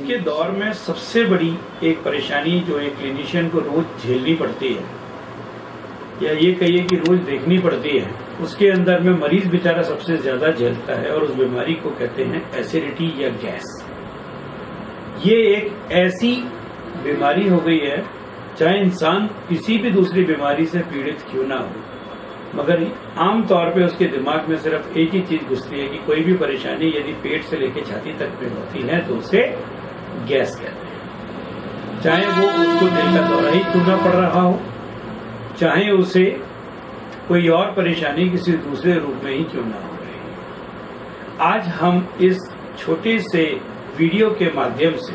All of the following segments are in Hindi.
के दौर में सबसे बड़ी एक परेशानी जो एक क्लिनिशियन को रोज झेलनी पड़ती है, या ये कहिए कि रोज देखनी पड़ती है, उसके अंदर में मरीज बेचारा सबसे ज्यादा झेलता है और उस बीमारी को कहते हैं एसिडिटी या गैस। ये एक ऐसी बीमारी हो गई है, चाहे इंसान किसी भी दूसरी बीमारी से पीड़ित क्यों ना हो, मगर आमतौर पे उसके दिमाग में सिर्फ एक ही चीज घुसती है कि कोई भी परेशानी यदि पेट से लेकर छाती तक में होती है तो उसे गैस कहते हैं। चाहे वो उसको दिल का दौरा ही क्यों ना पड़ रहा हो, चाहे उसे कोई और परेशानी किसी दूसरे रूप में ही क्यों ना हो रही है। आज हम इस छोटे से वीडियो के माध्यम से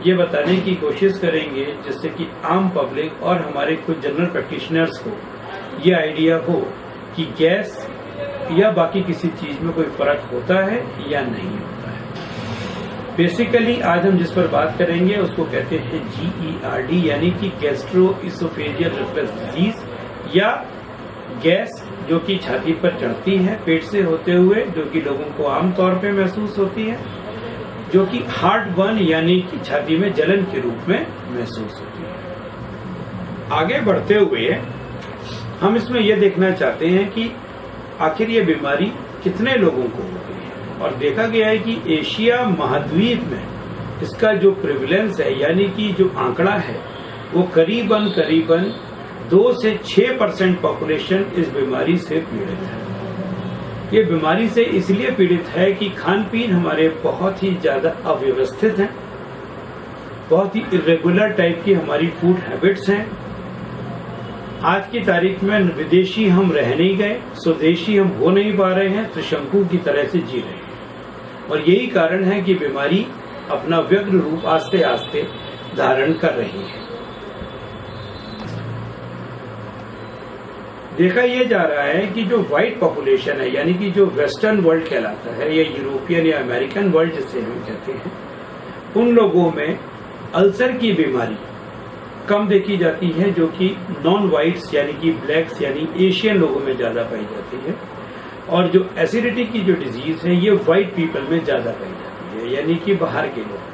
ये बताने की कोशिश करेंगे जिससे कि आम पब्लिक और हमारे कुछ जनरल प्रैक्टिशनर्स को ये आइडिया हो कि गैस या बाकी किसी चीज में कोई फर्क होता है या नहीं होता है। बेसिकली आज हम जिस पर बात करेंगे उसको कहते हैं GERD, यानी कि गैस्ट्रोइसोफेजियल रिफ्लक्स डिजीज, या गैस जो कि छाती पर चढ़ती है पेट से होते हुए, जो कि लोगों को आमतौर पे महसूस होती है, जो कि हार्ट बर्न यानी कि छाती में जलन के रूप में महसूस होती है। आगे बढ़ते हुए हम इसमें यह देखना चाहते हैं कि आखिर ये बीमारी कितने लोगों को होती है, और देखा गया है कि एशिया महाद्वीप में इसका जो प्रेवलेंस है यानी कि जो आंकड़ा है वो करीबन 2 से 6% पॉपुलेशन इस बीमारी से पीड़ित है। ये बीमारी से इसलिए पीड़ित है कि खान पीन हमारे बहुत ही ज्यादा अव्यवस्थित है, बहुत ही इरेगुलर टाइप की हमारी फूड हैबिट्स हैं। आज की तारीख में विदेशी हम रह नहीं गए, स्वदेशी हम हो नहीं पा रहे हैं, त्रिशंकु की तरह से जी रहे हैं, और यही कारण है कि बीमारी अपना व्यग्र रूप आस्ते आस्ते धारण कर रही है। देखा यह जा रहा है कि जो व्हाइट पॉपुलेशन है यानी कि जो वेस्टर्न वर्ल्ड कहलाता है, या यूरोपियन या अमेरिकन वर्ल्ड जिसे हम कहते हैं, उन लोगों में अल्सर की बीमारी कम देखी जाती है, जो कि नॉन व्हाइट्स यानी कि ब्लैक्स यानी एशियन लोगों में ज्यादा पाई जाती है, और जो एसिडिटी की जो डिजीज है ये व्हाइट पीपल में ज्यादा पाई जाती है, यानी कि बाहर के लोग।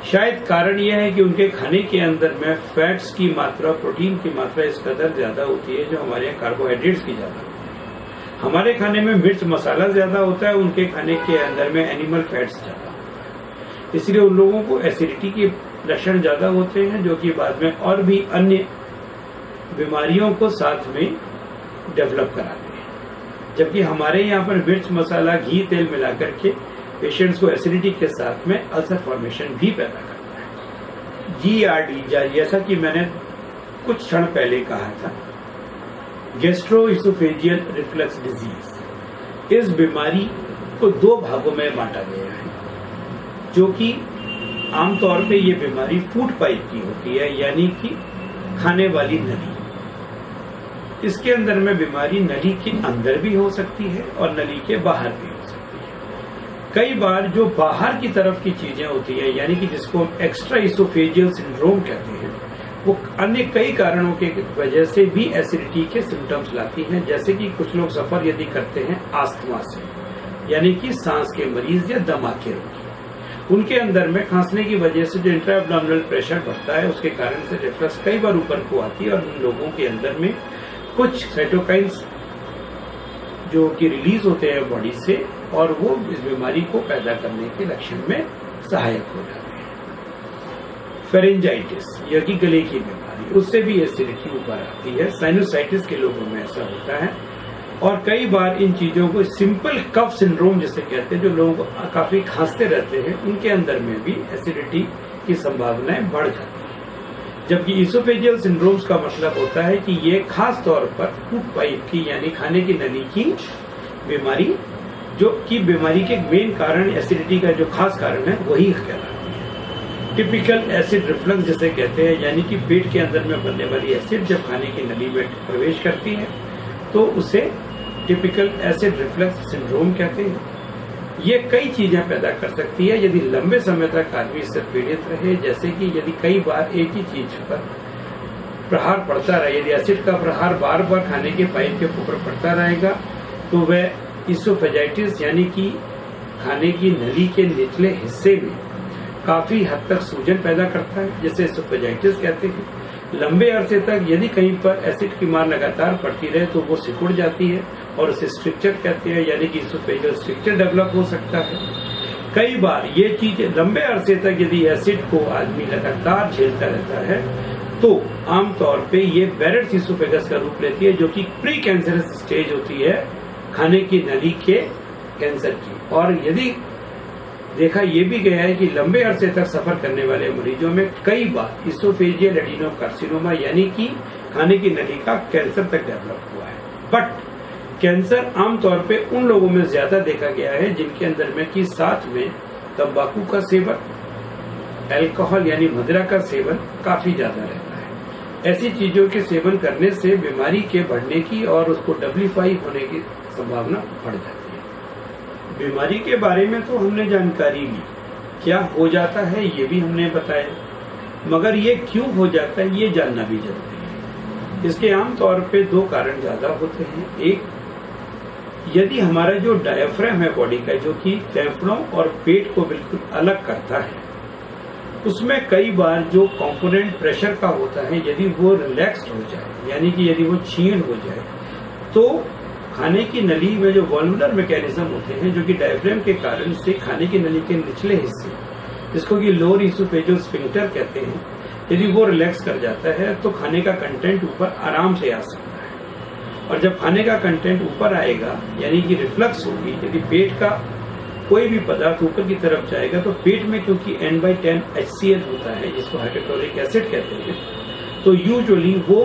शायद कारण यह है कि उनके खाने के अंदर में फैट्स की मात्रा, प्रोटीन की मात्रा इस कदर ज्यादा होती है जो हमारे यहाँ कार्बोहाइड्रेट्स की ज्यादा होती है। हमारे खाने में मिर्च मसाला ज्यादा होता है, उनके खाने के अंदर में एनिमल फैट्स ज्यादा होते हैं, इसलिए उन लोगों को एसिडिटी के लक्षण ज्यादा होते हैं, जो कि बाद में और भी अन्य बीमारियों को साथ में डेवलप कराते हैं। जबकि हमारे यहाँ पर मिर्च मसाला घी तेल मिलाकर के पेशेंट्स को एसिडिटी के साथ में अल्सर फॉर्मेशन भी पैदा करता है। GERD, जैसा कि मैंने कुछ क्षण पहले कहा था, गैस्ट्रोइसोफेजियल रिफ्लक्स डिजीज, इस बीमारी को 2 भागों में बांटा गया है, जो कि आमतौर पे ये बीमारी फूड पाइप की होती है, यानी कि खाने वाली नली। इसके अंदर में बीमारी नली के अंदर भी हो सकती है और नली के बाहर भी हो सकती है। कई बार जो बाहर की तरफ की चीजें होती है, यानी कि जिसको हम एक्स्ट्रा इसोफेजियल सिंड्रोम कहते हैं, वो अन्य कई कारणों के वजह से भी एसिडिटी के सिम्टम्स लाती हैं। जैसे कि कुछ लोग सफर यदि करते हैं आस्थमा से, यानी कि सांस के मरीज या दमा के रोगी, उनके अंदर में खांसने की वजह से जो इंट्रा एब्डोमिनल प्रेशर बढ़ता है उसके कारण से रिफ्लक्स कई बार ऊपर को आती है, और उन लोगों के अंदर में कुछ साइटोकाइन्स जो कि रिलीज होते हैं बॉडी से, और वो इस बीमारी को पैदा करने के लक्षण में सहायक हो जाते हैं। फेरेंजाइटिस या कि गले की बीमारी, उससे भी एसिडिटी ऊपर आती है। साइनोसाइटिस के लोगों में ऐसा होता है, और कई बार इन चीजों को सिंपल कफ सिंड्रोम जिसे कहते हैं, जो लोग काफी खांसते रहते हैं, उनके अंदर में भी एसिडिटी की संभावनाएं बढ़ जाती है। जबकि इसोफेजियल सिंड्रोम्स का मतलब होता है कि ये खास तौर पर फूड पाइप की यानी खाने की नली की बीमारी, जो कि बीमारी के मेन कारण एसिडिटी का जो खास कारण है वही कहलाती है। टिपिकल एसिड रिफ्लक्स जिसे कहते हैं, यानी कि पेट के अंदर में बनने वाली एसिड जब खाने की नली में प्रवेश करती है तो उसे टिपिकल एसिड रिफ्लक्स सिंड्रोम कहते हैं। ये कई चीजें पैदा कर सकती है यदि लंबे समय तक आदमी इससे पीड़ित रहे, जैसे कि यदि कई बार एक ही चीज पर प्रहार पड़ता रहे, यदि एसिड का प्रहार बार बार खाने के पाइप के ऊपर पड़ता रहेगा तो वह इसोफेजाइटिस यानी कि खाने की नली के निचले हिस्से में काफी हद तक सूजन पैदा करता है, जिसे एसोफेजाइटिस कहते हैं। लंबे अरसे तक यदि कहीं पर एसिड की मार लगातार पड़ती रहे तो वो सिकुड़ जाती है और उसे स्ट्रिक्चर कहते हैं, यानी कि एसोफेजियल स्ट्रिक्चर डेवलप हो सकता है। कई बार ये चीज लंबे अरसे तक यदि एसिड को आदमी लगातार झेलता रहता है तो आमतौर पे ये बैरेट्स एसोफेगस का रूप लेती है, जो कि प्री कैंसरस स्टेज होती है खाने की नली के कैंसर की। और यदि देखा यह भी गया है कि लंबे अरसे तक सफर करने वाले मरीजों में कई बार इसोफेजियल एडिनोकार्सिनोमा यानी कि खाने की नली का कैंसर तक डेवलप हुआ है। बट कैंसर आमतौर पे उन लोगों में ज्यादा देखा गया है जिनके अंदर में कि साथ में तंबाकू का सेवन, अल्कोहल यानी मदिरा का सेवन काफी ज्यादा रहता है। ऐसी चीजों के सेवन करने से बीमारी के बढ़ने की और उसको डब्लीफाई होने की संभावना बढ़ जाती है। बीमारी के बारे में तो हमने जानकारी ली, क्या हो जाता है ये भी हमने बताया, मगर ये क्यों हो जाता है ये जानना भी जरूरी है। इसके आमतौर पे दो कारण ज्यादा होते हैं। एक, यदि हमारा जो डायफ्राम है बॉडी का, जो कि फेफड़ों और पेट को बिल्कुल अलग करता है, उसमें कई बार जो कंपोनेंट प्रेशर का होता है यदि वो रिलैक्स्ड हो जाए, यानी कि यदि वो क्षीण हो जाए, तो खाने की नली में जो वॉल्वुलर मैकेनिज्म होते हैं, जो कि डायफ्राम के कारण से खाने की नली के निचले हिस्से, जिसको कि लोअर इसोफेजियल स्फिंक्टर कहते हैं, यदि वो रिलैक्स कर जाता है तो खाने का कंटेंट ऊपर आराम से आ सकता है। और जब खाने का कंटेंट ऊपर आएगा, यानी कि रिफ्लक्स होगी, यदि पेट का कोई भी पदार्थ ऊपर की तरफ जाएगा तो पेट में क्योंकि N/10 HCl होता है, जिसको हाइड्रोक्लोरिक एसिड कहते हैं, तो यूजुअली वो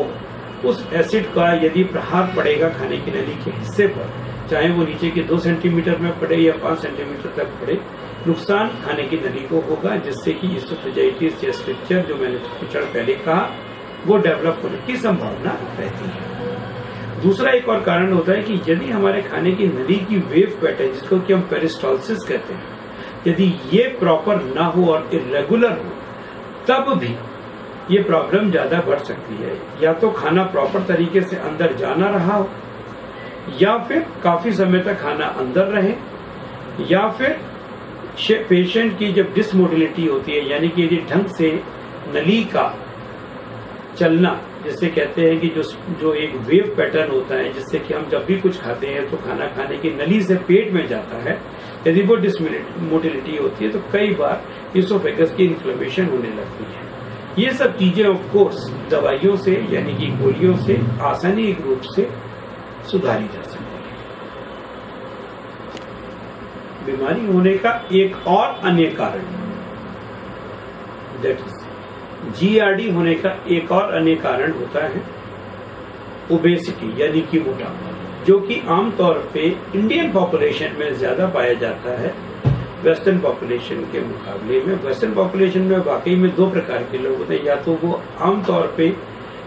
उस एसिड का यदि प्रहार पड़ेगा खाने की नली के हिस्से पर, चाहे वो नीचे के 2 सेंटीमीटर में पड़े या 5 सेंटीमीटर तक पड़े, नुकसान खाने की नली को होगा, जिससे कि एसोफेजाइटिस या स्ट्रिक्चर, जो मैंने कुछ क्षण पहले कहा, वो डेवलप होने की संभावना रहती है। दूसरा एक और कारण होता है कि यदि हमारे खाने की नली की वेव पैटर्न, जिसको कि हम पेरिस्टाल्सिस कहते हैं, यदि ये प्रॉपर ना हो और इरेगुलर हो, तब भी ये प्रॉब्लम ज्यादा बढ़ सकती है। या तो खाना प्रॉपर तरीके से अंदर जाना रहा हो, या फिर काफी समय तक खाना अंदर रहे, या फिर पेशेंट की जब डिसमोटिलिटी होती है, यानी कि यदि ढंग से नली का चलना, जिसे कहते हैं कि जो एक वेव पैटर्न होता है, जिससे कि हम जब भी कुछ खाते हैं तो खाना खाने की नली से पेट में जाता है, यदि वो डिसमोटिलिटी होती है तो कई बार इसोफेगस की इन्फ्लेमेशन होने लगती है। ये सब चीजें ऑफ कोर्स दवाइयों से, यानी कि गोलियों से आसानी रूप से सुधारी जा सकती है। बीमारी होने का एक और अन्य कारण, दैट इज GERD होने का एक और अन्य कारण होता है ओबेसिटी, यानी कि मोटापा, जो कि आमतौर पे इंडियन पॉपुलेशन में ज्यादा पाया जाता है वेस्टर्न पॉपुलेशन के मुकाबले में। वेस्टर्न पॉपुलेशन में वाकई में दो प्रकार के लोग होते हैं, या तो वो आमतौर पे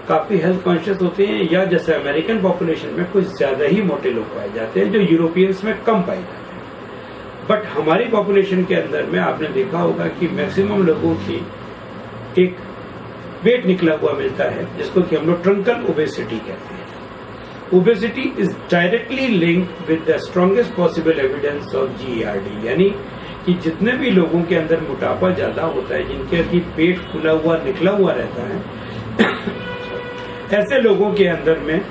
काफी हेल्थ कॉन्शियस होते हैं, या जैसे अमेरिकन पॉपुलेशन में कुछ ज्यादा ही मोटे लोग पाए जाते हैं, जो यूरोपियंस में कम पाए जाते हैं। बट हमारी पॉपुलेशन के अंदर में आपने देखा होगा कि मैक्सिमम लोगों की एक वेट निकला हुआ मिलता है, जिसको कि हम लोग ट्रंकल ओबेसिटी कहते हैं। Obesity is directly linked with the strongest possible evidence of GERD, यानी कि जितने भी लोगों के अंदर मोटापा ज्यादा होता है, जिनके की पेट फूला हुआ निकला हुआ रहता है, ऐसे लोगों के अंदर में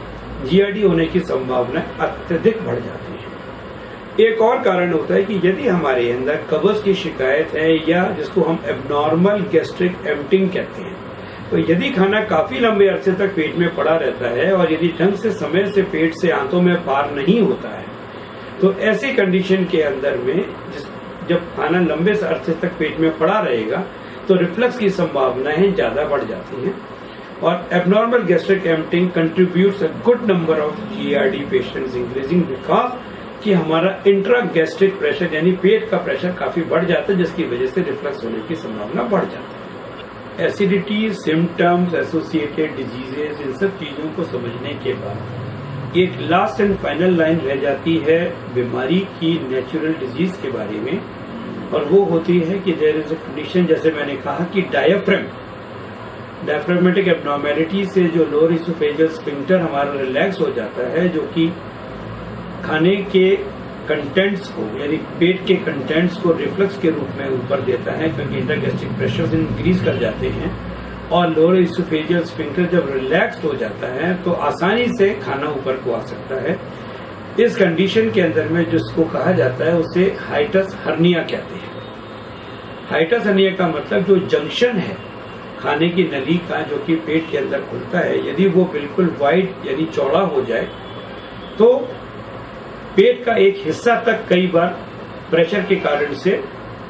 GERD होने की संभावना अत्यधिक बढ़ जाती है। एक और कारण होता है कि यदि हमारे अंदर कब्ज की शिकायत है, या जिसको हम एब्नॉर्मल गैस्ट्रिक एम्प्टिंग कहते हैं, तो यदि खाना काफी लंबे अरसे तक पेट में पड़ा रहता है और यदि ढंग से समय से पेट से आंतों में पार नहीं होता है, तो ऐसी कंडीशन के अंदर में जब खाना लंबे अरसे तक पेट में पड़ा रहेगा तो रिफ्लक्स की संभावनाएं ज्यादा बढ़ जाती हैं। और abnormal gastric emptying contributes a good number of GERD patients increasing, because कि हमारा इंट्रा गैस्ट्रिक प्रेशर, यानी पेट का प्रेशर काफी बढ़ जाता है, जिसकी वजह से रिफ्लक्स होने की संभावना बढ़ जाती है। एसिडिटी, सिम्टम्स, एसोसिएटेड डिजीजेस, इन सब चीजों को समझने के बाद एक लास्ट एंड फाइनल लाइन रह जाती है बीमारी की नेचुरल डिजीज के बारे में, और वो होती है कि देयर इज अ कंडीशन, जैसे मैंने कहा कि डायफ्रामेटिक एब्नॉर्मेलिटी से जो लोअर इसोफेजियल स्फिंक्टर हमारा रिलैक्स हो जाता है, जो कि खाने के कंटेंट्स को यानी पेट के कंटेंट्स को रिफ्लक्स के रूप में ऊपर देता है, क्योंकि इंटरगैस्ट्रिक प्रेशर इंक्रीज कर जाते हैं और लोअर इसोफेजियल स्फिंक्टर जब रिलैक्स्ड हो जाता है तो आसानी से खाना ऊपर को आ सकता है। इस कंडीशन के अंदर में जिसको कहा जाता है उसे हाइटस हर्निया कहते हैं। हाइटस हर्निया का मतलब जो जंक्शन है खाने की नली का जो कि पेट के अंदर खुलता है, यदि वो बिल्कुल वाइड यानी चौड़ा हो जाए तो पेट का एक हिस्सा तक कई बार प्रेशर के कारण से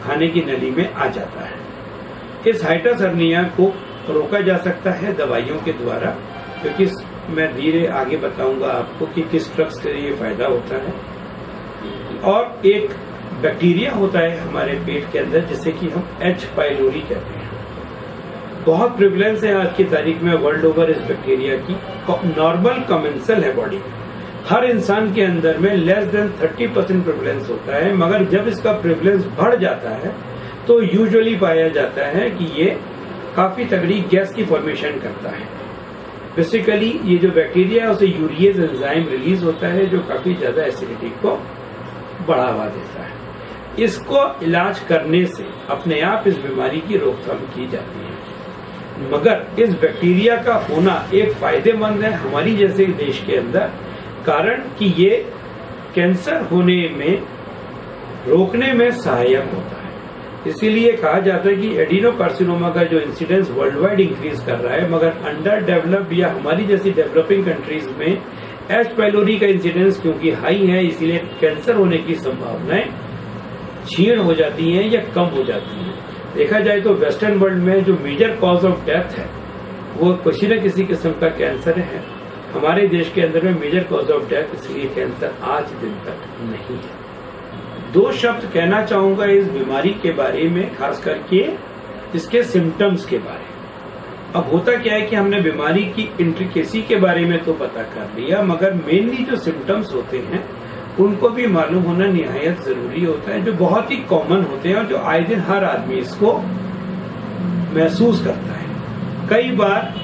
खाने की नली में आ जाता है। इस हाइटस हर्निया को रोका जा सकता है दवाइयों के द्वारा, क्योंकि मैं धीरे आगे बताऊंगा आपको कि किस ड्रग्स से ये फायदा होता है। और एक बैक्टीरिया होता है हमारे पेट के अंदर जिसे कि हम एच पाइलोरी कहते हैं। बहुत प्रिवलेंस है आज की तारीख में वर्ल्ड ओवर इस बैक्टीरिया की। नॉर्मल कमेंसल है बॉडी में, हर इंसान के अंदर में लेस देन 30% प्रिवलेंस होता है, मगर जब इसका प्रिवलेंस बढ़ जाता है तो यूजुअली पाया जाता है कि ये काफी तगड़ी गैस की फॉर्मेशन करता है। बेसिकली ये जो बैक्टीरिया है उसे यूरिएज एंजाइम रिलीज होता है जो काफी ज्यादा एसिडिटी को बढ़ावा देता है। इसको इलाज करने से अपने आप इस बीमारी की रोकथाम की जाती है, मगर इस बैक्टीरिया का होना एक फायदेमंद है हमारी जैसे देश के अंदर, कारण कि ये कैंसर होने में रोकने में सहायक होता है। इसीलिए कहा जाता है कि एडिनोकार्सिनोमा का जो इंसिडेंस वर्ल्ड वाइड इंक्रीज कर रहा है, मगर अंडर डेवलप्ड या हमारी जैसी डेवलपिंग कंट्रीज में एच पाइलोरी का इंसिडेंस क्योंकि हाई है, इसलिए कैंसर होने की संभावनाएं क्षीण हो जाती हैं या कम हो जाती हैं। देखा जाए तो वेस्टर्न वर्ल्ड में जो मेजर कॉज ऑफ डेथ है वो किसी न किसी किस्म का कैंसर है। हमारे देश के अंदर में मेजर कॉज ऑफ डेथ इसलिए कैंसर आज दिन तक नहीं है। दो शब्द कहना चाहूंगा इस बीमारी के बारे में, खास करके इसके सिम्टम्स के बारे में। अब होता क्या है कि हमने बीमारी की इंट्रिकेसी के बारे में तो पता कर लिया, मगर मेनली जो सिम्टम्स होते हैं उनको भी मालूम होना निहायत जरूरी होता है, जो बहुत ही कॉमन होते हैं और जो आए दिन हर आदमी इसको महसूस करता है। कई बार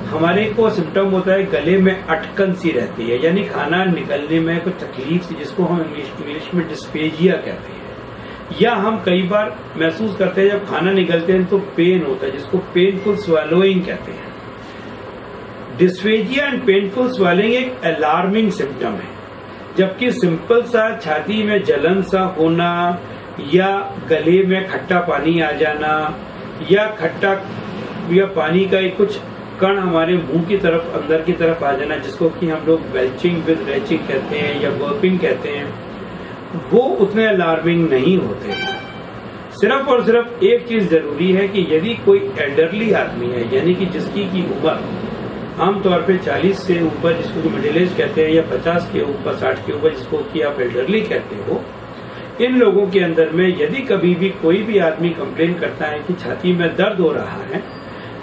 हमारे को सिम्टम होता है गले में अटकन सी रहती है, यानी खाना निकलने में कुछ तकलीफ सी, जिसको हम इंग्लिश में डिस्फेजिया कहते हैं। या हम कई बार महसूस करते हैं जब खाना निकलते हैं तो पेन होता है, जिसको पेनफुल स्वेलोइंग कहते हैं। डिस्फेजिया एंड पेनफुल स्वेलोइंग एक अलार्मिंग सिम्टम है, जबकि सिंपल सा छाती में जलन सा होना या गले में खट्टा पानी आ जाना या खट्टा या पानी का एक कुछ कण हमारे मुंह की तरफ अंदर की तरफ आ जाना, जिसको कि हम लोग वेल्चिंग विद रेचिंग कहते हैं या बर्पिंग कहते हैं, वो उतने अलार्मिंग नहीं होते हैं। सिर्फ और सिर्फ एक चीज जरूरी है कि यदि कोई एल्डरली आदमी है, यानी कि जिसकी की उम्र आमतौर पे 40 से ऊपर, जिसको मिडिल एज कहते हैं, या 50 के ऊपर 60 के ऊपर, जिसको कि आप एल्डरली कहते हो, इन लोगों के अंदर में यदि कभी भी कोई भी आदमी कंप्लेन करता है कि छाती में दर्द हो रहा है,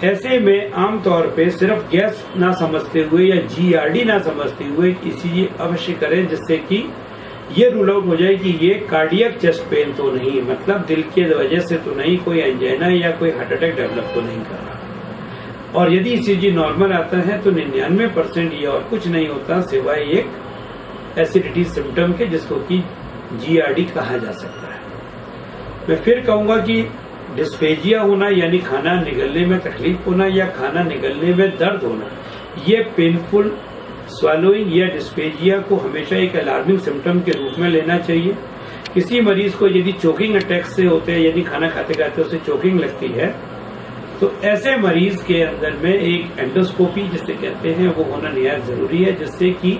ऐसे में आमतौर पे सिर्फ गैस ना समझते हुए या जीआरडी ना समझते हुए ईसीजी अवश्य करें, जिससे कि ये रूल आउट हो जाए कि ये कार्डियक चेस्ट पेन तो नहीं, मतलब दिल के वजह से तो नहीं, कोई एंजाइना या कोई हार्ट अटैक डेवलप तो नहीं कर रहा। और यदि ईसीजी नॉर्मल आता है तो 99% ये और कुछ नहीं होता सिवाय एक एसिडिटी सिम्टम के, जिसको कि जीआरडी कहा जा सकता है। मैं फिर कहूंगा कि डिस्फेजिया होना यानी खाना निगलने में तकलीफ होना या खाना निगलने में दर्द होना, ये पेनफुल स्वेलोइंग या डिस्फेजिया को हमेशा एक अलार्मिंग सिम्टम के रूप में लेना चाहिए। किसी मरीज को यदि चोकिंग अटैक से होते हैं, यदि खाना खाते खाते उसे चोकिंग लगती है, तो ऐसे मरीज के अंदर में एक एंडोस्कोपी जिसे कहते हैं वो होना निहायत जरूरी है, जिससे कि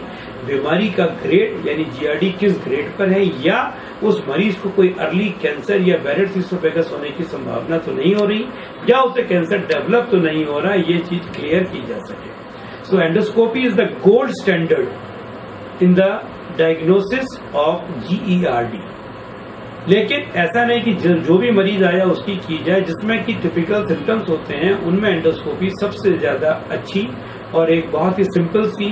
बीमारी का ग्रेड यानी जीआरडी किस ग्रेड पर है, या उस मरीज को कोई अर्ली कैंसर या बैरेट्स एसोफेगस होने की संभावना तो नहीं हो रही, या उसे कैंसर डेवलप तो नहीं हो रहा, ये चीज क्लियर की जा सके। So endoscopy is the gold standard in the diagnosis of GERD. लेकिन ऐसा नहीं कि जो भी मरीज आया उसकी की जाए, जिसमें कि टिपिकल सिम्टम्स होते हैं उनमें एंडोस्कोपी सबसे ज्यादा अच्छी और एक बहुत ही सिंपल सी,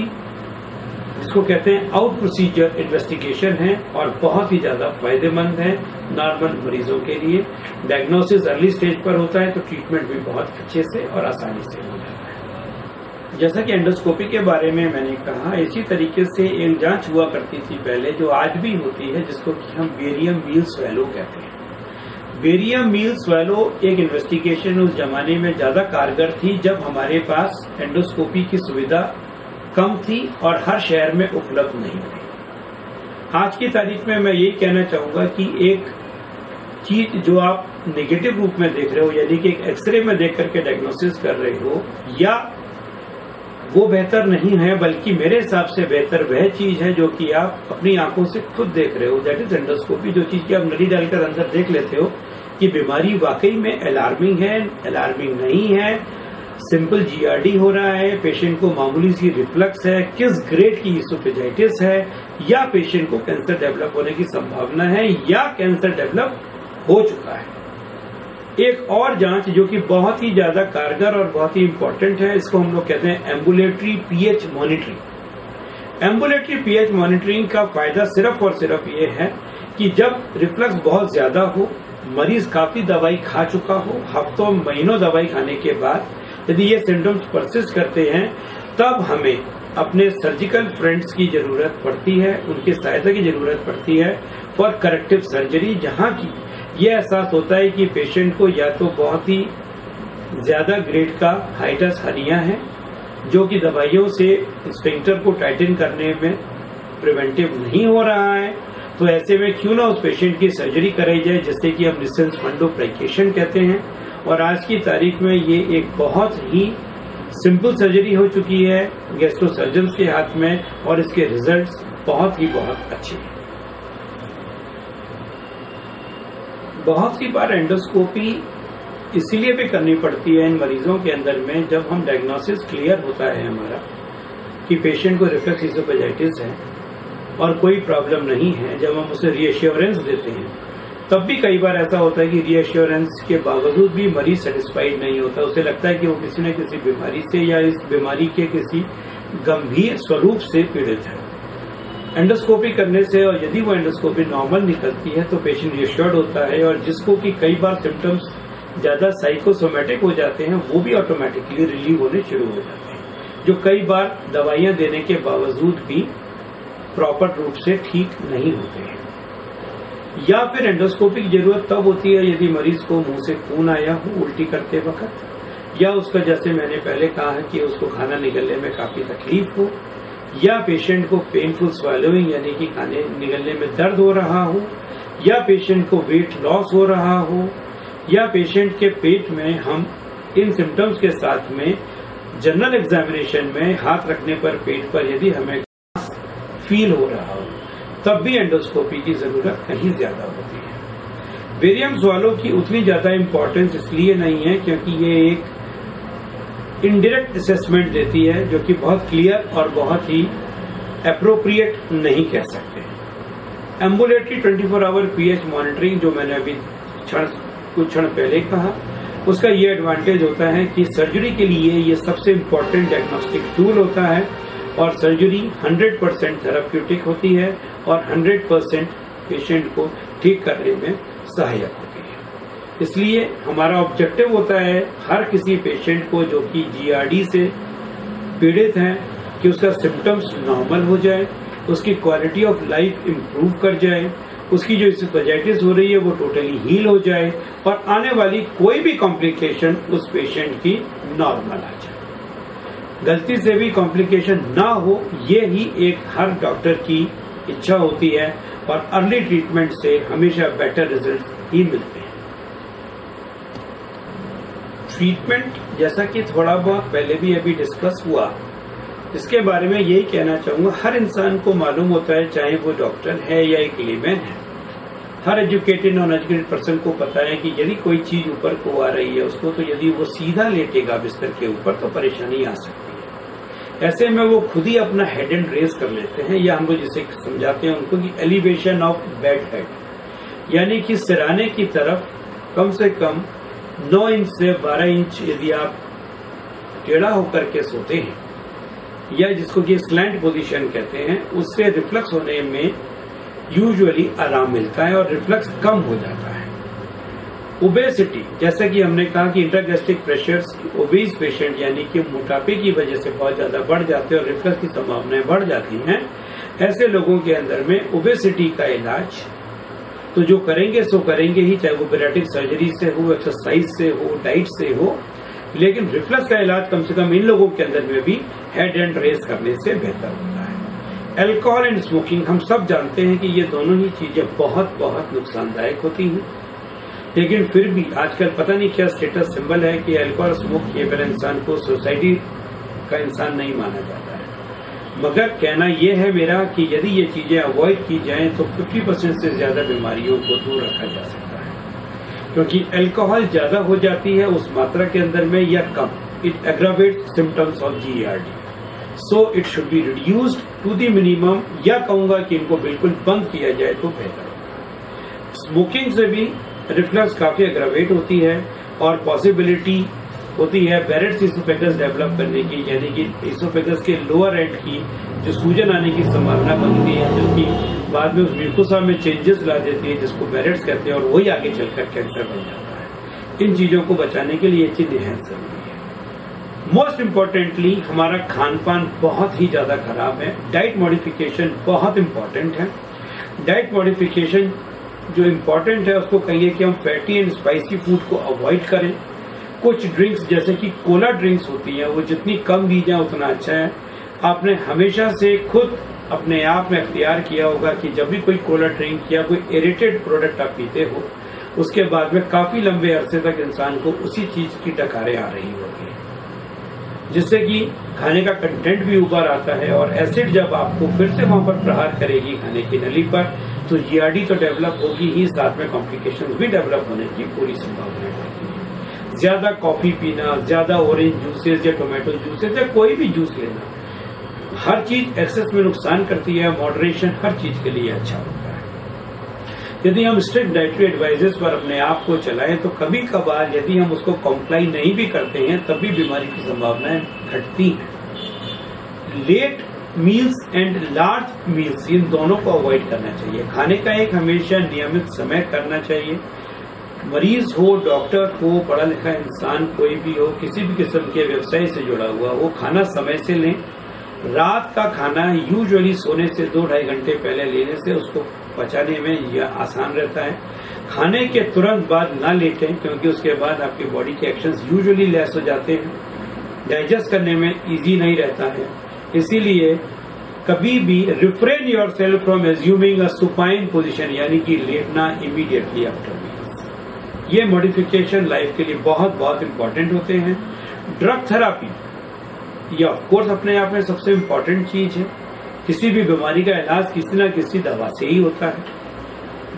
जिसको कहते हैं आउट प्रोसीजर इन्वेस्टिगेशन है और बहुत ही ज्यादा फायदेमंद है नॉर्मल मरीजों के लिए। डायग्नोसिस अर्ली स्टेज पर होता है तो ट्रीटमेंट भी बहुत अच्छे से और आसानी से हो जाता है। जैसा कि एंडोस्कोपी के बारे में मैंने कहा, इसी तरीके से एक जांच हुआ करती थी पहले, जो आज भी होती है, जिसको कि हम बेरियम मील स्वेलो कहते हैं। बेरियम मील स्वेलो एक इन्वेस्टिगेशन उस जमाने में ज्यादा कारगर थी जब हमारे पास एंडोस्कोपी की सुविधा कम थी और हर शहर में उपलब्ध नहीं थी। आज की तारीख में मैं यही कहना चाहूंगा कि एक चीज जो आप नेगेटिव रूप में देख रहे हो, यानी कि एक एक्सरे में देख करके डायग्नोसिस कर रहे हो, या वो बेहतर नहीं है, बल्कि मेरे हिसाब से बेहतर वह चीज है जो कि आप अपनी आंखों से खुद देख रहे हो, दैट इज एंडोस्कोपी। जो चीज की आप नली डालकर अंदर देख लेते हो कि बीमारी वाकई में अलार्मिंग है, अलार्मिंग नहीं है, सिंपल जीआरडी हो रहा है, पेशेंट को मामूली सी रिफ्लक्स है, किस ग्रेड की इसोफेजाइटिस है, या पेशेंट को कैंसर डेवलप होने की संभावना है, या कैंसर डेवलप हो चुका है। एक और जांच जो कि बहुत ही ज्यादा कारगर और बहुत ही इंपॉर्टेंट है, इसको हम लोग कहते हैं ambulatory pH monitoring. Ambulatory pH monitoring का फायदा सिर्फ और सिर्फ ये है कि जब रिफ्लक्स बहुत ज्यादा हो, मरीज काफी दवाई खा चुका हो, हफ्तों महीनों दवाई खाने के बाद यदि ये सिम्टम्स परसिस्ट करते हैं, तब हमें अपने सर्जिकल फ्रेंड्स की जरूरत पड़ती है, उनकी सहायता की जरूरत पड़ती है फॉर करेक्टिव सर्जरी, जहां की ये एहसास होता है कि पेशेंट को या तो बहुत ही ज्यादा ग्रेड का हाइटस हर्निया है जो कि दवाइयों से स्फिंक्टर को टाइटन करने में प्रिवेंटिव नहीं हो रहा है, तो ऐसे में क्यों ना उस पेशेंट की सर्जरी कराई जाए, जिससे कि हम निसेंस फंडोप्लाइकेशन कहते हैं। और आज की तारीख में ये एक बहुत ही सिंपल सर्जरी हो चुकी है गैस्ट्रो सर्जन्स के हाथ में, और इसके रिजल्ट्स बहुत अच्छे हैं। बहुत सी बार एंडोस्कोपी इसीलिए भी करनी पड़ती है इन मरीजों के अंदर में, जब हम डायग्नोसिस क्लियर होता है हमारा कि पेशेंट को रिफ्लक्स इसोफेजाइटिस है और कोई प्रॉब्लम नहीं है, जब हम उसे रीअश्योरेंस देते हैं, तब भी कई बार ऐसा होता है कि रीअश्योरेंस के बावजूद भी मरीज सेटिस्फाइड नहीं होता। उसे लगता है कि वो किसी न किसी बीमारी से या इस बीमारी के किसी गंभीर स्वरूप से पीड़ित है। एंडोस्कोपी करने से, और यदि वो एंडोस्कोपी नॉर्मल निकलती है, तो पेशेंट रिअश्योर्ड होता है, और जिसको कि कई बार सिम्टम्स ज्यादा साइकोसोमेटिक हो जाते हैं, वो भी ऑटोमेटिकली रिलीव होने शुरू हो जाते हैं, जो कई बार दवाइयां देने के बावजूद भी प्रॉपर रूप से ठीक नहीं होते हैं। या फिर एंडोस्कोपी की जरूरत तब होती है यदि मरीज को मुंह से खून आया हो उल्टी करते वक्त, या उसका, जैसे मैंने पहले कहा है, कि उसको खाना निगलने में काफी तकलीफ हो, या पेशेंट को पेनफुल स्वेलोइंग यानी कि खाने निगलने में दर्द हो रहा हो, या पेशेंट को वेट लॉस हो रहा हो, या पेशेंट के पेट में हम इन सिम्टम्स के साथ में जनरल एग्जामिनेशन में हाथ रखने पर पेट पर यदि हमें फील हो रहा हो, तब भी एंडोस्कोपी की जरूरत कहीं ज्यादा होती है। बेरियम स्वेलो की उतनी ज्यादा इंपॉर्टेंस इसलिए नहीं है क्योंकि ये एक इनडायरेक्ट असेसमेंट देती है, जो कि बहुत क्लियर और बहुत ही एप्रोप्रिएट नहीं कह सकते। एम्बुलेटरी 24 आवर पीएच मॉनिटरिंग, जो मैंने अभी कुछ क्षण पहले कहा, उसका ये एडवांटेज होता है कि सर्जरी के लिए ये सबसे इम्पोर्टेंट डायग्नोस्टिक टूल होता है, और सर्जरी 100% थेराप्यूटिक होती है और 100% पेशेंट को ठीक करने में सहायक होती है। इसलिए हमारा ऑब्जेक्टिव होता है हर किसी पेशेंट को जो कि जीआरडी से पीड़ित है, कि उसका सिम्टम्स नॉर्मल हो जाए, उसकी क्वालिटी ऑफ लाइफ इम्प्रूव कर जाए, उसकी जो इसोफेजाइटिस हो रही है वो टोटली हील हो जाए, और आने वाली कोई भी कॉम्प्लिकेशन उस पेशेंट की नॉर्मल आ जाए। गलती से भी कॉम्प्लिकेशन ना हो, ये ही एक हर डॉक्टर की इच्छा होती है, और अर्ली ट्रीटमेंट से हमेशा बेटर रिजल्ट ही मिलते हैं। ट्रीटमेंट, जैसा कि थोड़ा बहुत पहले भी अभी डिस्कस हुआ, इसके बारे में यही कहना चाहूंगा, हर इंसान को मालूम होता है, चाहे वो डॉक्टर है या एक लेमैन है, हर एजुकेटेड नॉन एजुकेटेड पर्सन को पता है कि यदि कोई चीज ऊपर को आ रही है उसको, तो यदि वो सीधा लेटेगा बिस्तर के ऊपर तो परेशानी आ सकती है। ऐसे में वो खुद ही अपना हेड एंड रेज कर लेते हैं, या हम लोग जिसे समझाते हैं उनको कि एलिवेशन ऑफ बेड हेड, यानी कि सिराने की तरफ कम से कम 9 इंच से 12 इंच यदि आप टेढ़ा होकर के सोते हैं, या जिसको कि स्लैंट पोजीशन कहते हैं, उससे रिफ्लक्स होने में यूजुअली आराम मिलता है और रिफ्लक्स कम हो जाता है। ओबेसिटी, जैसा कि हमने कहा कि इंट्रागैस्ट्रिक प्रेशर्स ओबेस पेशेंट यानी कि मोटापे की वजह से बहुत ज्यादा बढ़ जाते हैं और रिफ्लक्स की संभावनाएं बढ़ जाती हैं, ऐसे लोगों के अंदर में ओबेसिटी का इलाज तो जो करेंगे सो करेंगे ही, चाहे वो बैरिएट्रिक सर्जरी से हो, एक्सरसाइज से हो, डाइट से हो, लेकिन रिफ्लक्स का इलाज कम से कम इन लोगों के अंदर में भी हेड एंड रेस करने से बेहतर होता है। अल्कोहल एंड स्मोकिंग, हम सब जानते हैं कि ये दोनों ही चीजें बहुत बहुत नुकसानदायक होती हैं, लेकिन फिर भी आजकल पता नहीं क्या स्टेटस सिंबल है कि अल्कोहल स्मोक किए बिना इंसान को सोसाइटी का इंसान नहीं माना जाता है। मगर कहना यह है मेरा कि यदि ये चीजें अवॉइड की जाएं तो 50% से ज्यादा बीमारियों को दूर रखा जा सकता है, क्योंकि अल्कोहल ज्यादा हो जाती है उस मात्रा के अंदर में या कम, it aggravates symptoms of GERD, so it should be reduced to the minimum, या कहूंगा कि इनको बिल्कुल बंद किया जाए तो बेहतर होगा। स्मोकिंग से भी रिफ्लक्स काफी एग्रावेट होती है और पॉसिबिलिटी होती है बैरेट्स इसोफेगस डेवलप करने की, यानी कि इसोफेगस के लोअर एंड की जो सूजन आने की संभावना बनती है, जो कि बाद में उस म्यूकोसा में चेंजेस ला देती है, जिसको बैरेट्स कहते हैं, और वही आगे चलकर कैंसर बन जाता है। इन चीजों को बचाने के लिए ये चीज निहायत जरूरी है। मोस्ट इम्पोर्टेंटली हमारा खान पान बहुत ही ज्यादा खराब है, डाइट मॉडिफिकेशन बहुत इंपॉर्टेंट है। डाइट मॉडिफिकेशन जो इम्पोर्टेंट है उसको कहिए कि हम फैटी एंड स्पाइसी फूड को अवॉइड करें। कुछ ड्रिंक्स जैसे कि कोला ड्रिंक्स होती है वो जितनी कम दी जाए उतना अच्छा है। आपने हमेशा से खुद अपने आप में अख्तियार किया होगा कि जब भी कोई कोला ड्रिंक या कोई एरेटेड प्रोडक्ट आप पीते हो उसके बाद में काफी लंबे अरसे तक इंसान को उसी चीज की डकारें आ रही होती है, जिससे कि खाने का कंटेंट भी ऊपर आता है और एसिड जब आपको फिर से वहां पर प्रहार करेगी खाने की नली पर तो GERD तो डेवलप होगी ही, साथ में कॉम्प्लिकेशंस भी डेवलप होने की पूरी संभावना रहती है। ज्यादा कॉफी पीना, ज्यादा ऑरेंज जूसेस या टोमेटो जूसेस या कोई भी जूस लेना, हर चीज एक्सेस में नुकसान करती है। मॉडरेशन हर चीज के लिए अच्छा होता है। यदि हम स्ट्रिक्ट डाइटरी एडवाइजेस पर अपने आप को चलाएं तो कभी कभार यदि हम उसको कॉम्प्लाई नहीं भी करते हैं तब भी बीमारी की संभावनाएं घटती हैं। Late meals and large meals, इन दोनों को अवॉइड करना चाहिए। खाने का एक हमेशा नियमित समय करना चाहिए। मरीज हो, डॉक्टर हो, पढ़ा लिखा इंसान कोई भी हो, किसी भी किस्म के व्यवसाय से जुड़ा हुआ हो, खाना समय से लें। रात का खाना यूजुअली सोने से 2-2.5 घंटे पहले लेने से उसको पचाने में यह आसान रहता है। खाने के तुरंत बाद ना लेटें, क्योंकि उसके बाद आपकी बॉडी के एक्शंस यूजुअली लेस हो जाते हैं, डाइजेस्ट करने में इजी नहीं रहता है। इसीलिए कभी भी refrain yourself from assuming a supine position, यानी कि लेटना इमीडिएटली आफ्टर मील्स। ये मॉडिफिकेशन लाइफ के लिए बहुत बहुत इंपॉर्टेंट होते हैं। ड्रग थेरापी ये ऑफकोर्स अपने आप में सबसे इम्पोर्टेंट चीज है। किसी भी बीमारी का इलाज किसी न किसी दवा से ही होता है।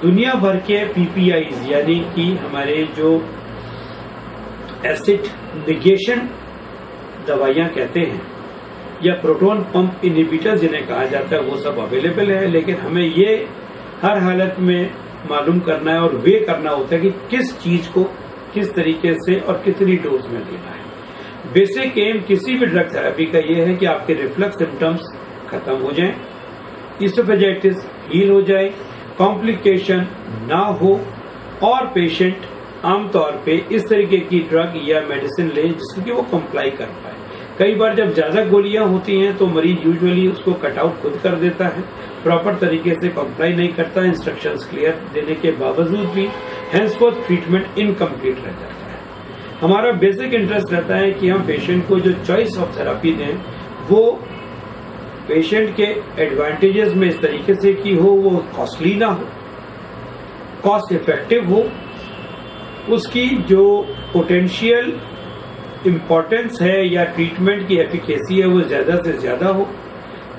दुनिया भर के PPIs यानी कि हमारे जो एसिड निगेशन दवाइयां कहते हैं या प्रोटॉन पंप इनहिबिटर जिन्हें कहा जाता है वो सब अवेलेबल है, लेकिन हमें ये हर हालत में मालूम करना है और वे करना होता है कि किस चीज को किस तरीके से और कितनी डोज में लेना है। बेसिक एम किसी भी ड्रग थेरेपी का यह है कि आपके रिफ्लक्स सिम्टम्स खत्म हो जाएं, इसोफेजाइटिस हील हो जाए, कॉम्प्लिकेशन ना हो और पेशेंट आमतौर पे इस तरीके की ड्रग या मेडिसिन ले जिससे कि वो कंप्लाई कर पाए। कई बार जब ज्यादा गोलियां होती हैं तो मरीज यूजुअली उसको कट आउट खुद कर देता है, प्रॉपर तरीके से कंप्लाई नहीं करता, इंस्ट्रक्शंस क्लियर देने के बावजूद भी हैंसफोर्थ ट्रीटमेंट इनकम्प्लीट रह जाता है। हमारा बेसिक इंटरेस्ट रहता है कि हम पेशेंट को जो चॉइस ऑफ थेरेपी दें वो पेशेंट के एडवांटेजेस में इस तरीके से कि हो वो कॉस्टली ना हो, कॉस्ट इफेक्टिव हो, उसकी जो पोटेंशियल इम्पोर्टेंस है या ट्रीटमेंट की एफिकेसी है वो ज्यादा से ज्यादा हो,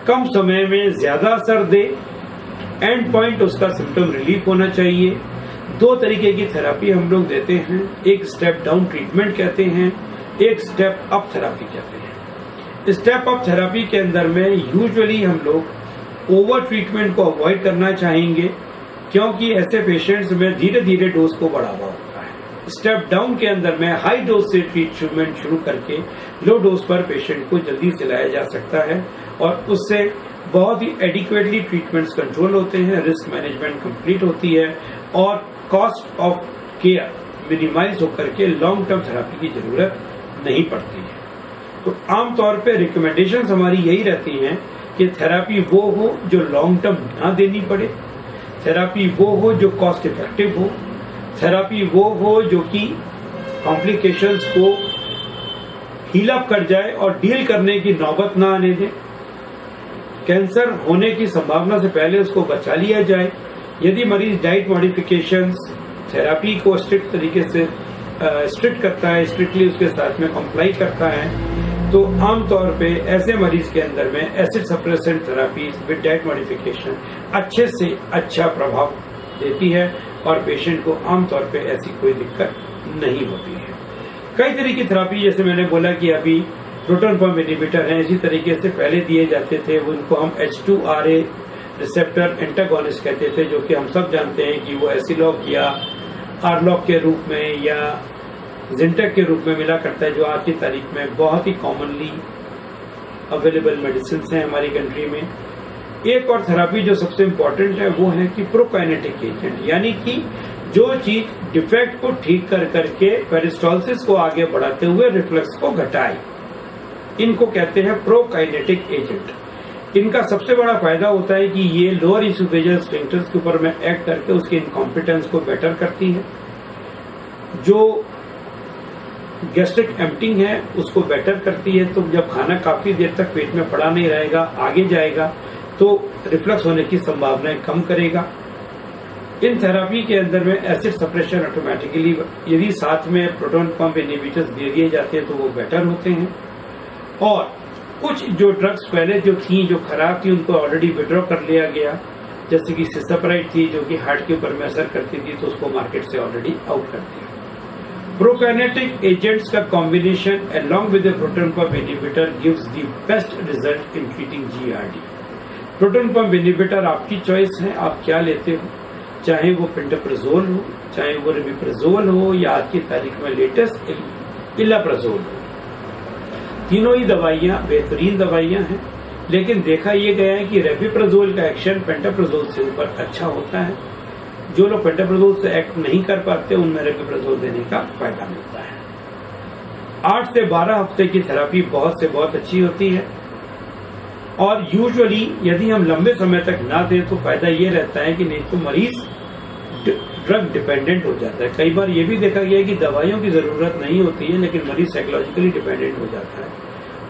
कम समय में ज्यादा असर दे, एंड पॉइंट उसका सिम्टम रिलीफ होना चाहिए। 2 तरीके की थेरेपी हम लोग देते हैं, एक स्टेप डाउन ट्रीटमेंट कहते हैं, एक स्टेप अप थेरेपी कहते हैं। स्टेप अप थेरेपी के अंदर में यूजुअली हम लोग ओवर ट्रीटमेंट को अवॉइड करना चाहेंगे, क्योंकि ऐसे पेशेंट्स में धीरे धीरे डोज को बढ़ावा होता है। स्टेप डाउन के अंदर में हाई डोज से ट्रीटमेंट शुरू करके लो डोज पर पेशेंट को जल्दी से लाया जा सकता है और उससे बहुत ही एडिक्वेटली ट्रीटमेंट्स कंट्रोल होते हैं, रिस्क मैनेजमेंट कंप्लीट होती है और कॉस्ट ऑफ केयर मिनिमाइज होकर के लॉन्ग टर्म थेरेपी की जरूरत नहीं पड़ती है। तो आमतौर पे रिकमेंडेशन हमारी यही रहती हैं कि थेरेपी वो हो जो लॉन्ग टर्म ना देनी पड़े, थेरेपी वो हो जो कॉस्ट इफेक्टिव हो, थेरेपी वो हो जो कि कॉम्प्लिकेशंस को हील अप कर जाए और डील करने की नौबत ना आने दे, कैंसर होने की संभावना से पहले उसको बचा लिया जाए। यदि मरीज डाइट मॉडिफिकेशंस थेरेपी को स्ट्रिक्ट तरीके से स्ट्रिक्ट करता है, स्ट्रिक्टली उसके साथ में कंप्लाई करता है, तो आमतौर पे ऐसे मरीज के अंदर में acid suppressant therapy with diet modification अच्छे से अच्छा प्रभाव देती है और पेशेंट को आमतौर पे ऐसी कोई दिक्कत नहीं होती है। कई तरह की थेरेपी, जैसे मैंने बोला कि अभी प्रोटॉन पंप इनहिबिटर है, इसी तरीके से पहले दिए जाते थे, उनको हम H2RA रिसेप्टर एंटागोनिस्ट कहते थे, जो कि हम सब जानते हैं कि वो एसिलॉक या आरलॉक के रूप में या जिंटेक के रूप में मिला करता है, जो आज की तारीख में बहुत ही कॉमनली अवेलेबल मेडिसिन हैं हमारी कंट्री में। एक और थेरेपी जो सबसे इम्पोर्टेंट है वो है कि प्रोकाइनेटिक एजेंट, यानी कि जो चीज डिफेक्ट को ठीक कर करके पेरिस्टालसिस को आगे बढ़ाते हुए रिफ्लक्स को घटाए, इनको कहते हैं प्रोकाइनेटिक एजेंट। इनका सबसे बड़ा फायदा होता है कि ये लोअर इसोफेजियल स्फिंक्टर्स के ऊपर में एक्ट करके उसके इनकॉम्पिटेंस को बेटर करती है, जो गैस्ट्रिक एम्प्टिंग है उसको बेटर करती है। तो जब खाना काफी देर तक पेट में पड़ा नहीं रहेगा, आगे जाएगा, तो रिफ्लक्स होने की संभावनाएं कम करेगा। इन थेरेपी के अंदर में एसिड सप्रेशन ऑटोमेटिकली, यदि साथ में प्रोटॉन पंप इनहिबिटर्स दे दिए जाते हैं तो वो बेटर होते हैं। और कुछ जो ड्रग्स पहले जो थी, जो खराब थी, उनको ऑलरेडी विड्रॉ कर लिया गया, जैसे कि सिसोप्राइड थी जो कि हार्ट के ऊपर में असर करती थी, तो उसको मार्केट से ऑलरेडी आउट कर दिया। प्रोकाइनेटिक एजेंट्स का combination along with the proton pump inhibitor gives the best result in treating GERD। Proton pump inhibitor आपकी चॉइस है, आप क्या लेते हो, चाहे वो पेंटाप्राजोल हो, चाहे वो रेमिप्राजोल हो, या आज की तारीख में लेटेस्ट इलाप्राजोल हो। तीनों ही दवाइयां बेहतरीन दवाइयां हैं, लेकिन देखा यह गया है कि रेमिप्राजोल का एक्शन पेंटाप्राजोल से ऊपर अच्छा होता है। जो लोग पेंटाप्राजोल से एक्ट नहीं कर पाते, उनमें रेमिप्राजोल देने का फायदा मिलता है। 8 से 12 हफ्ते की थेरेपी बहुत से बहुत अच्छी होती है, और यूजुअली यदि हम लंबे समय तक ना दें तो फायदा ये रहता है कि नहीं तो मरीज ड्रग डिपेंडेंट हो जाता है। कई बार ये भी देखा गया है कि दवाइयों की जरूरत नहीं होती है, लेकिन मरीज साइकोलॉजिकली डिपेंडेंट हो जाता है।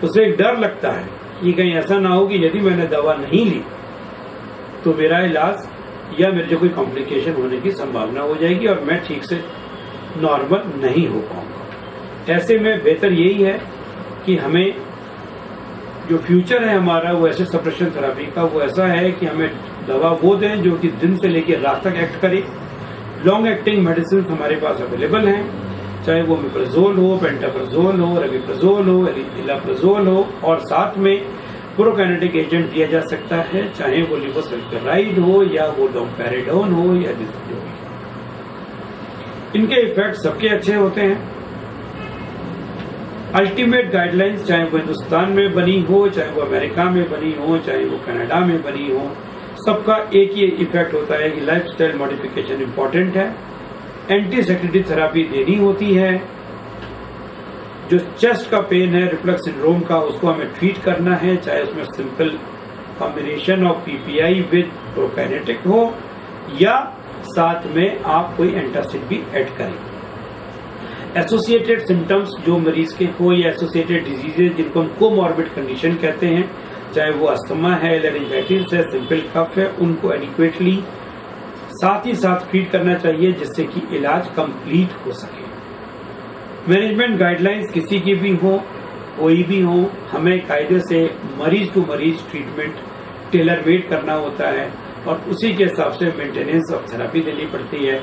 उसे एक डर लगता है कि कहीं ऐसा ना हो कि यदि मैंने दवा नहीं ली तो मेरा इलाज या मेरे जो कोई कॉम्प्लिकेशन होने की संभावना हो जाएगी और मैं ठीक से नॉर्मल नहीं हो पाऊंगा। ऐसे में बेहतर यही है कि हमें जो फ्यूचर है हमारा वो एसिड सप्रेशन थेरेपी का, वो ऐसा है कि हमें दवा वो दें जो कि दिन से लेकर रात तक एक्ट करे। लॉन्ग एक्टिंग मेडिसिन हमारे पास अवेलेबल हैं, चाहे वो मेप्राजोल हो, पेंटाप्राजोल हो, रेमिप्राजोल हो, इलाप्राजोल हो, और साथ में प्रोकाइनेटिक एजेंट दिया जा सकता है, चाहे वो लिवोसल्फराइड हो या वो डोम्पेरिडोन हो या जो भी। इनके इफेक्ट सबके अच्छे होते हैं। अल्टीमेट गाइडलाइंस चाहे वो हिंदुस्तान में बनी हो, चाहे वो अमेरिका में बनी हो, चाहे वो कनाडा में बनी हो, सबका एक ही इफेक्ट होता है कि लाइफस्टाइल मॉडिफिकेशन इंपॉर्टेंट है, एंटीसेक्रेटरी थेरेपी देनी होती है, जो चेस्ट का पेन है, रिफ्लक्स सिंड्रोम का, उसको हमें ट्रीट करना है, चाहे उसमें simple combination of PPI with prokinetic हो या साथ में आप कोई एंटासिड भी ऐड करें। एसोसिएटेड सिम्टम्स जो मरीज के हो या एसोसिएटेड डिजीजेज जिनको हम कोमॉर्बिड कंडीशन कहते हैं, चाहे वो अस्थमा है, लारिंजाइटिस है, सिंपल कफ है, उनको एडिक्वेटली साथ ही साथ ट्रीट करना चाहिए जिससे कि इलाज कंप्लीट हो सके। मैनेजमेंट गाइडलाइंस किसी की भी हो, कोई भी हो, हमें कायदे से मरीज टू मरीज ट्रीटमेंट टेलर मेड करना होता है और उसी के हिसाब से मेंटेनेंस ऑफ थेरेपी देनी पड़ती है।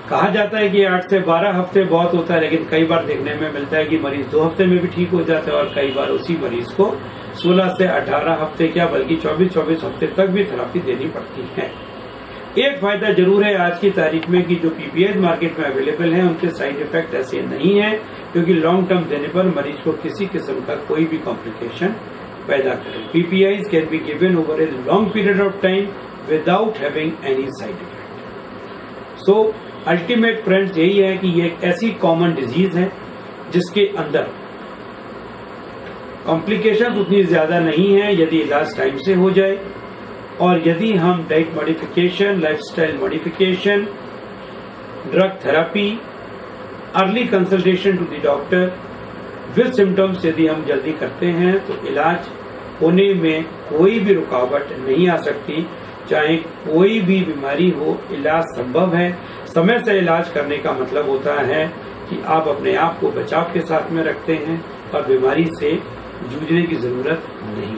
कहा जाता है कि 8 से 12 हफ्ते बहुत होता है, लेकिन कई बार देखने में मिलता है कि मरीज 2 हफ्ते में भी ठीक हो जाता है और कई बार उसी मरीज को 16 से 18 हफ्ते क्या बल्कि 24-24 हफ्ते तक भी थेरेपी देनी पड़ती है। एक फायदा जरूर है आज की तारीख में कि जो पीपीआई मार्केट में अवेलेबल हैं उनके साइड इफेक्ट ऐसे नहीं है, क्योंकि लॉन्ग टर्म देने पर मरीज को किसी किस्म का कोई भी कॉम्प्लिकेशन पैदा करे। PPI can be given over a long period of time without having any side effect. So ultimate friends यही है कि ये एक ऐसी कॉमन डिजीज है जिसके अंदर कॉम्प्लिकेशंस उतनी ज्यादा नहीं है यदि इलाज टाइम से हो जाए, और यदि हम diet modification, lifestyle modification, drug therapy, early consultation to the doctor with symptoms यदि हम जल्दी करते हैं तो इलाज होने में कोई भी रुकावट नहीं आ सकती। चाहे कोई भी बीमारी हो, इलाज संभव है। समय से इलाज करने का मतलब होता है कि आप अपने आप को बचाव के साथ में रखते हैं और बीमारी से जूझने की जरूरत नहीं।